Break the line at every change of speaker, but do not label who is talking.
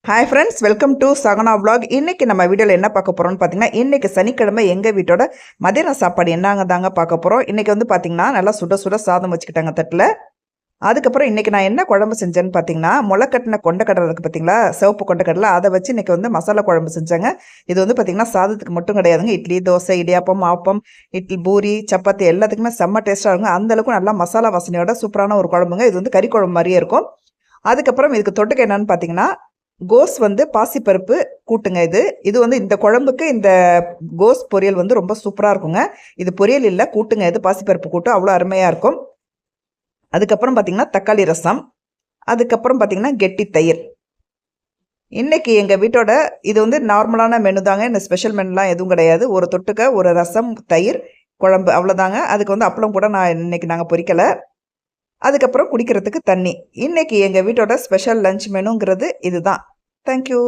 Hi friends, welcome to Sahana vlog. இன்றைக்கி நம்ம வீடியோவில் என்ன பார்க்க போகிறோம்னு பார்த்தீங்கன்னா, இன்றைக்கி சனிக்கிழமை எங்கள் வீட்டோட மதியான சாப்பாடு என்னங்க தாங்க பார்க்க போகிறோம். இன்றைக்கி வந்து பார்த்திங்கன்னா நல்லா சுட சுட சாதம் வச்சுக்கிட்டாங்க தட்டில். அதுக்கப்புறம் இன்றைக்கி நான் என்ன குழம்பு செஞ்சேன்னு பார்த்தீங்கன்னா, முளைக்கட்டின கொண்டக்கடலை இருக்குது பார்த்தீங்களா, சிவப்பு கொண்டக்கடலை, அதை வச்சு இன்றைக்கி வந்து மசாலா குழம்பு செஞ்சாங்க. இது வந்து பார்த்திங்கன்னா சாதத்துக்கு மட்டும் கிடையாதுங்க, இட்லி, தோசை, இடியாப்பம், ஆப்பம், இட்லி, பூரி, சப்பாத்தி எல்லாத்துக்குமே செம்ம டேஸ்ட்டாக இருக்குங்க. அந்தளவுக்கு நல்லா மசாலா வாசனையோட சூப்பரான ஒரு குழம்புங்க. இது வந்து கறி குழம்பு மாதிரியே இருக்கும். அதுக்கப்புறம் இதுக்கு தொட்டுக்க என்னன்னு பார்த்தீங்கன்னா, கோஸ் வந்து பாசிப்பருப்பு கூட்டுங்க. இது வந்து இந்த குழம்புக்கு இந்த கோஸ் பொரியல் வந்து ரொம்ப சூப்பராக இருக்குங்க. இது பொரியல் இல்லை, கூட்டுங்க. இது பாசிப்பருப்பு கூட்டு அவ்வளோ அருமையாக இருக்கும். அதுக்கப்புறம் பார்த்தீங்கன்னா தக்காளி ரசம், அதுக்கப்புறம் பார்த்தீங்கன்னா கெட்டி தயிர். இன்றைக்கி எங்கள் வீட்டோட இது வந்து நார்மலான மெனு தாங்க. இந்த ஸ்பெஷல் மெனுலாம் எதுவும் கிடையாது. ஒரு தொட்டுக்க, ஒரு ரசம், தயிர், குழம்பு அவ்வளோதாங்க. அதுக்கு வந்து அப்பளம் கூட இன்றைக்கி நாங்கள் பொரிக்கலை. அதுக்கப்புறம் குடிக்கிறதுக்கு தண்ணி. இன்றைக்கி எங்கள் வீட்டோட ஸ்பெஷல் லஞ்ச் மெனுங்கிறது இதுதான். தேங்க்யூ.